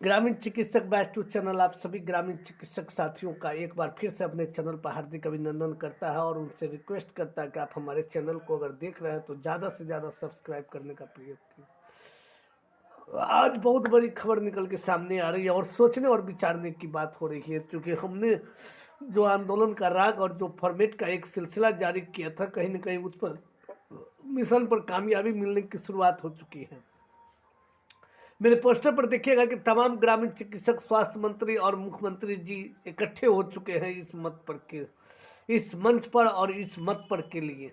ग्रामीण चिकित्सक batch to channel आप सभी ग्रामीण चिकित्सक साथियों का एक बार फिर से अपने चैनल पर हार्दिक अभिनंदन करता है और उनसे रिक्वेस्ट करता है कि आप हमारे चैनल को अगर देख रहे हैं तो ज़्यादा से ज़्यादा सब्सक्राइब करने का प्रयोग कीजिए। आज बहुत बड़ी खबर निकल के सामने आ रही है और सोचने और विचारने की बात हो रही है, क्योंकि हमने जो आंदोलन का राग और जो फॉर्मेट का एक सिलसिला जारी किया था, कहीं ना कहीं उस पर मिशन पर कामयाबी मिलने की शुरुआत हो चुकी है। मेरे पोस्टर पर देखिएगा कि तमाम ग्रामीण चिकित्सक, स्वास्थ्य मंत्री और मुख्यमंत्री जी इकट्ठे हो चुके हैं इस मंच पर और इस मत पर के लिए।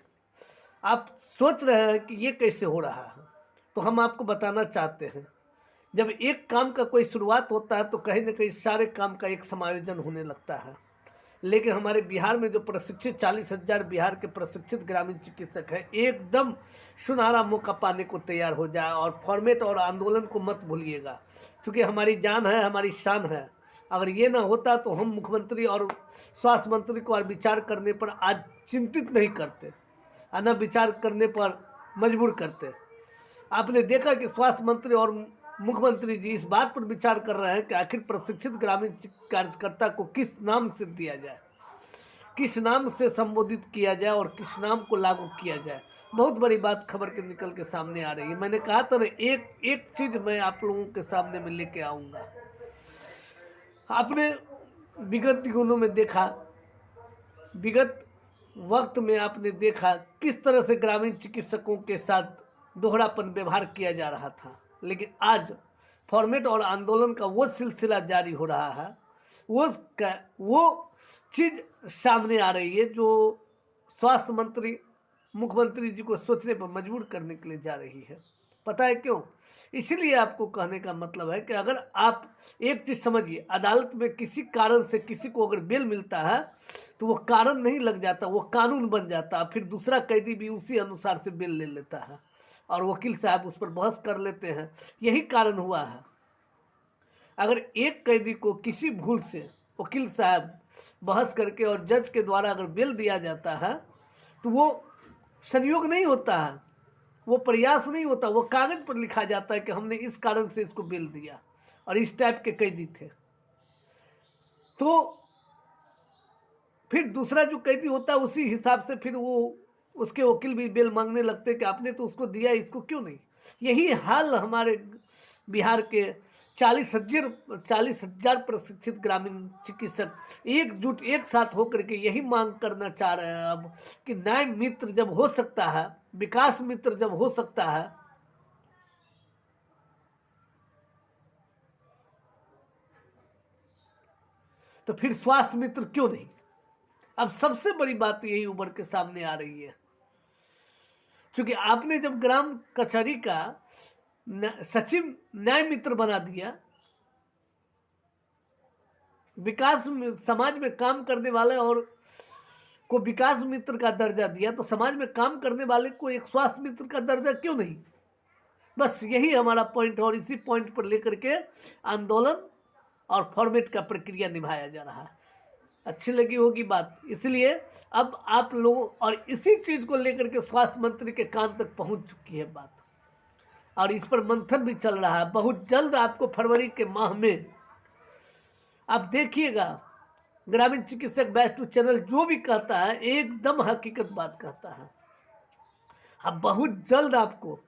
आप सोच रहे हैं कि ये कैसे हो रहा है, तो हम आपको बताना चाहते हैं। जब एक काम का कोई शुरुआत होता है तो कहीं ना कहीं सारे काम का एक समायोजन होने लगता है। लेकिन हमारे बिहार में जो प्रशिक्षित 40,000 बिहार के प्रशिक्षित ग्रामीण चिकित्सक हैं, एकदम सुनहरा मौका पाने को तैयार हो जाए। और फॉर्मेट और आंदोलन को मत भूलिएगा, क्योंकि हमारी जान है, हमारी शान है। अगर ये ना होता तो हम मुख्यमंत्री और स्वास्थ्य मंत्री को और विचार करने पर आज चिंतित नहीं करते, न विचार करने पर मजबूर करते। आपने देखा कि स्वास्थ्य मंत्री और मुख्यमंत्री जी इस बात पर विचार कर रहे हैं कि आखिर प्रशिक्षित ग्रामीण कार्यकर्ता को किस नाम से दिया जाए, किस नाम से संबोधित किया जाए और किस नाम को लागू किया जाए। बहुत बड़ी बात खबर के निकल के सामने आ रही है। मैंने कहा था ना, एक एक चीज मैं आप लोगों के सामने में लेके आऊंगा। आपने विगत दिनों में देखा, विगत वक्त में आपने देखा किस तरह से ग्रामीण चिकित्सकों के साथ दोहरापन व्यवहार किया जा रहा था। लेकिन आज फॉर्मेट और आंदोलन का वो सिलसिला जारी हो रहा है, वो चीज़ सामने आ रही है जो स्वास्थ्य मंत्री, मुख्यमंत्री जी को सोचने पर मजबूर करने के लिए जा रही है। पता है क्यों? इसलिए आपको कहने का मतलब है कि अगर आप एक चीज़ समझिए, अदालत में किसी कारण से किसी को अगर बेल मिलता है तो वो कारण नहीं लग जाता, वो कानून बन जाता है। फिर दूसरा कैदी भी उसी अनुसार से बेल ले लेता है और वकील साहब उस पर बहस कर लेते हैं। यही कारण हुआ है। अगर एक कैदी को किसी भूल से वकील साहब बहस करके और जज के द्वारा अगर बेल दिया जाता है तो वो संयोग नहीं होता है, वो प्रयास नहीं होता, वो कागज पर लिखा जाता है कि हमने इस कारण से इसको बेल दिया और इस टाइप के कैदी थे। तो फिर दूसरा जो कैदी होता है उसी हिसाब से फिर वो उसके वकील भी बेल मांगने लगते हैं कि आपने तो उसको दिया, इसको क्यों नहीं। यही हाल हमारे बिहार के 40,000 प्रशिक्षित ग्रामीण चिकित्सक एकजुट एक साथ होकर के यही मांग करना चाह रहे हैं अब कि न्याय मित्र जब हो सकता है, विकास मित्र जब हो सकता है, तो फिर स्वास्थ्य मित्र क्यों नहीं। अब सबसे बड़ी बात यही उभर के सामने आ रही है, क्योंकि आपने जब ग्राम कचहरी का सचिव न्याय मित्र बना दिया, विकास में समाज में काम करने वाले और को विकास मित्र का दर्जा दिया, तो समाज में काम करने वाले को एक स्वास्थ्य मित्र का दर्जा क्यों नहीं। बस यही हमारा पॉइंट है और इसी पॉइंट पर लेकर के आंदोलन और फॉर्मेट का प्रक्रिया निभाया जा रहा है। अच्छी लगी होगी बात, इसलिए अब आप लोग और इसी चीज को लेकर के स्वास्थ्य मंत्री के कान तक पहुंच चुकी है बात और इस पर मंथन भी चल रहा है। बहुत जल्द आपको फरवरी के माह में आप देखिएगा, ग्रामीण चिकित्सक बैच टू चैनल जो भी कहता है एकदम हकीकत बात कहता है। अब बहुत जल्द आपको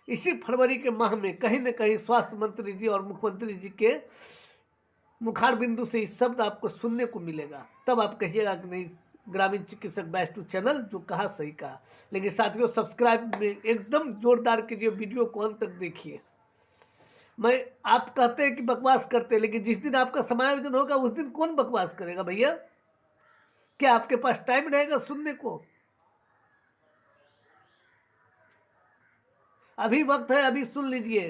इसी फरवरी के माह में कहीं न कहीं स्वास्थ्य मंत्री जी और मुख्यमंत्री जी के मुखार बिंदु से इस शब्द आपको सुनने को मिलेगा। तब आप कहिएगा कि नहीं, ग्रामीण चिकित्सक बैच टू चैनल जो कहा सही कहा। लेकिन साथियों, सब्सक्राइब में एकदम जोरदार कीजिए, वीडियो को अंत तक देखिए। मैं आप कहते हैं कि बकवास करते हैं, लेकिन जिस दिन आपका समायोजन होगा उस दिन कौन बकवास करेगा भैया? क्या आपके पास टाइम रहेगा सुनने को? अभी वक्त है, अभी सुन लीजिए।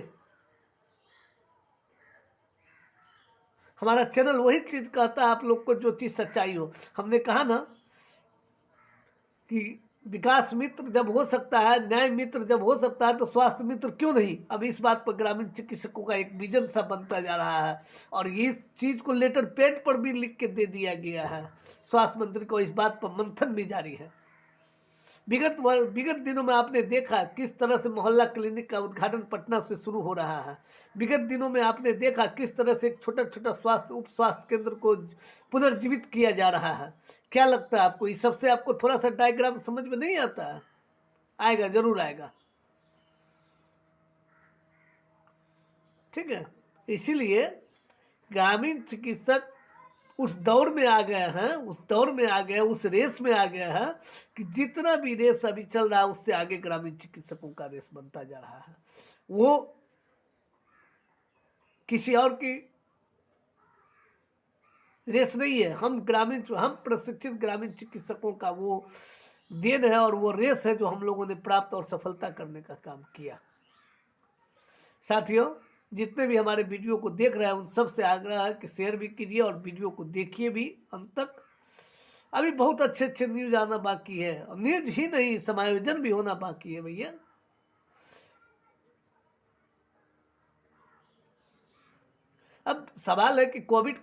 हमारा चैनल वही चीज कहता है आप लोग को जो चीज सच्चाई हो। हमने कहा ना कि विकास मित्र जब हो सकता है, न्याय मित्र जब हो सकता है, तो स्वास्थ्य मित्र क्यों नहीं। अब इस बात पर ग्रामीण चिकित्सकों का एक विजन सा बनता जा रहा है और इस चीज को लेटर पैड पर भी लिख के दे दिया गया है। स्वास्थ्य मंत्री को इस बात पर मंथन भी जारी है। विगत दिनों में आपने देखा किस तरह से मोहल्ला क्लिनिक का उद्घाटन पटना से शुरू हो रहा है। विगत दिनों में आपने देखा किस तरह से एक छोटा छोटा स्वास्थ्य उप स्वास्थ्य केंद्र को पुनर्जीवित किया जा रहा है। क्या लगता है आपको, इस सबसे आपको थोड़ा सा डायग्राम समझ में नहीं आता है? आएगा, जरूर आएगा। ठीक है, इसीलिए ग्रामीण चिकित्सक उस दौर में आ गए हैं, उस दौर में आ गए, उस रेस में आ गए हैं कि जितना भी रेस अभी चल रहा है उससे आगे ग्रामीण चिकित्सकों का रेस बनता जा रहा है। वो किसी और की रेस नहीं है, हम प्रशिक्षित ग्रामीण चिकित्सकों का वो देन है और वो रेस है जो हम लोगों ने प्राप्त और सफलता करने का काम किया। साथियों, जितने भी हमारे वीडियो को देख रहे हैं उन सब से आग्रह है कि शेयर भी कीजिए और वीडियो को देखिए भी अंत तक। अभी बहुत अच्छे अच्छे न्यूज आना बाकी है, और न्यूज ही नहीं, समायोजन भी होना बाकी है भैया। अब सवाल है कि कोविड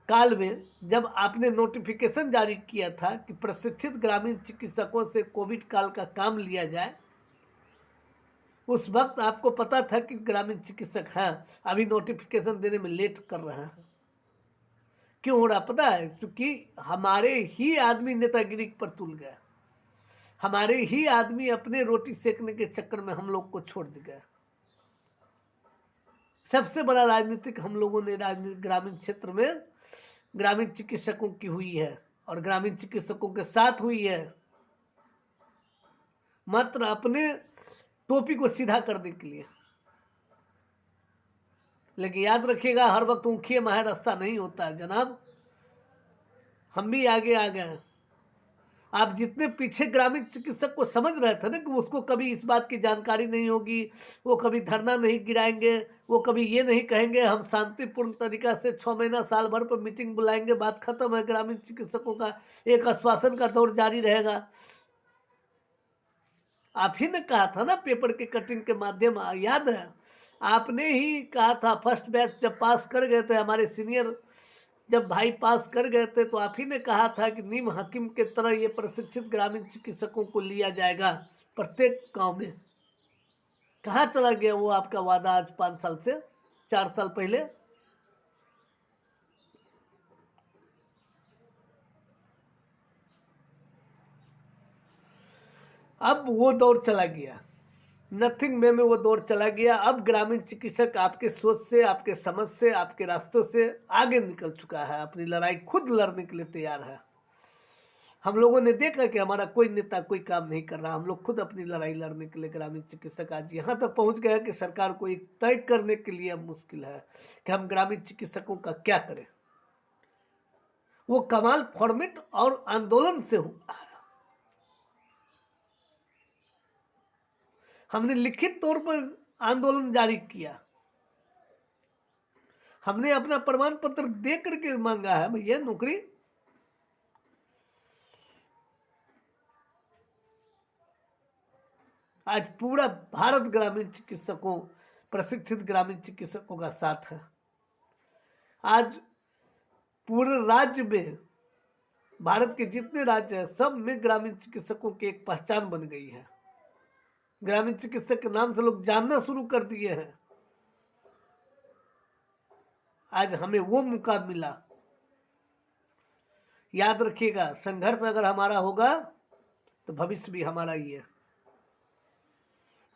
काल में जब आपने नोटिफिकेशन जारी किया था कि प्रशिक्षित ग्रामीण चिकित्सकों से कोविड काल का काम लिया जाए, उस वक्त आपको पता था कि ग्रामीण चिकित्सक हैं, अभी नोटिफिकेशन देने में लेट कर रहे हैं। क्यों हो रहा पता है? क्योंकि हमारे ही आदमी नेतागिरी पर तुल गए, हमारे ही आदमी अपने रोटी सेकने के चक्कर में हम लोग को छोड़ गए। सबसे बड़ा राजनीतिक हम लोगों ने ग्रामीण क्षेत्र में ग्रामीण चिकित्सकों की हुई है और ग्रामीण चिकित्सकों के साथ हुई है, मात्र अपने टोपी को सीधा करने के लिए। लेकिन याद रखिएगा, हर वक्त ऊँखिए माहे रास्ता नहीं होता है जनाब। हम भी आगे आ गए। आप जितने पीछे ग्रामीण चिकित्सक को समझ रहे थे ना कि उसको कभी इस बात की जानकारी नहीं होगी, वो कभी धरना नहीं गिराएंगे, वो कभी ये नहीं कहेंगे हम शांतिपूर्ण तरीका से 6 महीना साल भर पर मीटिंग बुलाएंगे, बात खत्म है, ग्रामीण चिकित्सकों का एक आश्वासन का दौर जारी रहेगा। आप ही ने कहा था ना पेपर के कटिंग के माध्यम, याद है? आपने ही कहा था, फर्स्ट बैच जब पास कर गए थे, हमारे सीनियर जब भाई पास कर गए थे, तो आप ही ने कहा था कि नीम हकीम के तरह ये प्रशिक्षित ग्रामीण चिकित्सकों को लिया जाएगा प्रत्येक गांव में। कहाँ चला गया वो आपका वादा आज 5 साल से 4 साल पहले? अब वो दौर चला गया, नथिंग में वो दौर चला गया। अब ग्रामीण चिकित्सक आपके सोच से, आपके समझ से, आपके रास्तों से आगे निकल चुका है, अपनी लड़ाई खुद लड़ने के लिए तैयार है। हम लोगों ने देखा कि हमारा कोई नेता कोई काम नहीं कर रहा, हम लोग खुद अपनी लड़ाई लड़ने के लिए ग्रामीण चिकित्सक आज यहाँ तक पहुँच गए कि सरकार को एक तय करने के लिए अब मुश्किल है कि हम ग्रामीण चिकित्सकों का क्या करें। वो कमाल फॉर्मेट और आंदोलन से हुआ है। हमने लिखित तौर पर आंदोलन जारी किया, हमने अपना प्रमाण पत्र दे करके मांगा है भैया नौकरी। आज पूरा भारत ग्रामीण चिकित्सकों, प्रशिक्षित ग्रामीण चिकित्सकों का साथ है। आज पूरे राज्य में, भारत के जितने राज्य हैं सब में ग्रामीण चिकित्सकों की एक पहचान बन गई है। ग्रामीण चिकित्सक के नाम से लोग जानना शुरू कर दिए हैं। आज हमें वो मौका मिला। याद रखिएगा, संघर्ष अगर हमारा होगा तो भविष्य भी हमारा ही है।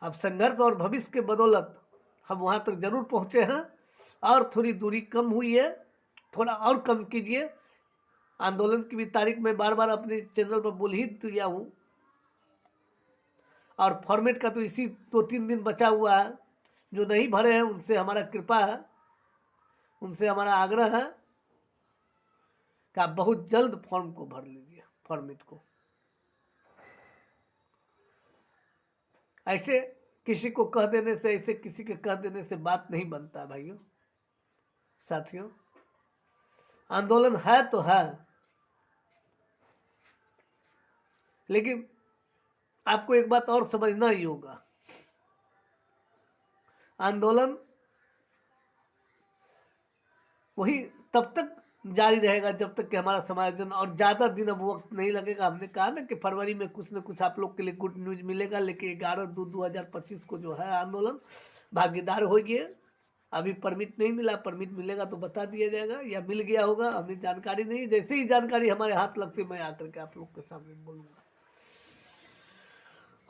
अब संघर्ष और भविष्य के बदौलत हम वहां तक जरूर पहुंचे हैं, और थोड़ी दूरी कम हुई है, थोड़ा और कम कीजिए। आंदोलन की भी तारीख मैं बार बार अपने चैनल पर बोल ही दिया हूँ, और फॉर्मेट का तो इसी 2-3 दिन बचा हुआ है। जो नहीं भरे हैं उनसे हमारा कृपा है, उनसे हमारा आग्रह है कि आप बहुत जल्द फॉर्म को भर लीजिए, फॉर्मेट को। ऐसे किसी को कह देने से, ऐसे किसी के कह देने से बात नहीं बनता भाइयों साथियों। आंदोलन है तो है, लेकिन आपको एक बात और समझना ही होगा, आंदोलन वही तब तक जारी रहेगा जब तक कि हमारा समायोजन, और ज़्यादा दिन अब वक्त नहीं लगेगा। हमने कहा ना कि फरवरी में कुछ न कुछ आप लोग के लिए गुड न्यूज़ मिलेगा, लेकिन 11/2/2025 को जो है आंदोलन भागीदार होइए। अभी परमिट नहीं मिला, परमिट मिलेगा तो बता दिया जाएगा, या मिल गया होगा, हमें जानकारी नहीं। जैसे ही जानकारी हमारे हाथ लगती मैं आकर के आप लोग के सामने बोलूँगा।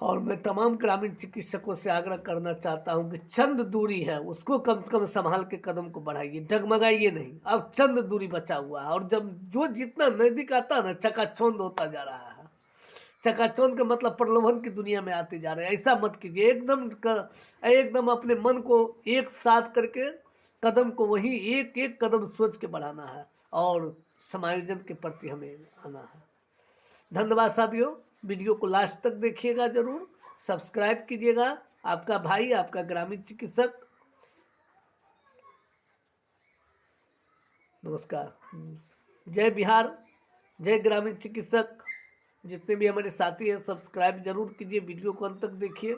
और मैं तमाम ग्रामीण चिकित्सकों से आग्रह करना चाहता हूं कि चंद दूरी है उसको कम से कम संभाल के कदम को बढ़ाइए, डगमगाइए नहीं। अब चंद दूरी बचा हुआ है, और जब जो जितना नजदीक आता है ना, चकाचौंध होता जा रहा है। चकाचौंध का मतलब प्रलोभन की दुनिया में आते जा रहे हैं। ऐसा मत कीजिए, एकदम अपने मन को एक साथ करके कदम को वही एक एक कदम सोच के बढ़ाना है, और समायोजन के प्रति हमें आना है। धन्यवाद साथियों, वीडियो को लास्ट तक देखिएगा, जरूर सब्सक्राइब कीजिएगा। आपका भाई, आपका ग्रामीण चिकित्सक। नमस्कार। जय बिहार, जय ग्रामीण चिकित्सक। जितने भी हमारे साथी हैं, सब्सक्राइब जरूर कीजिए, वीडियो को अंत तक देखिए।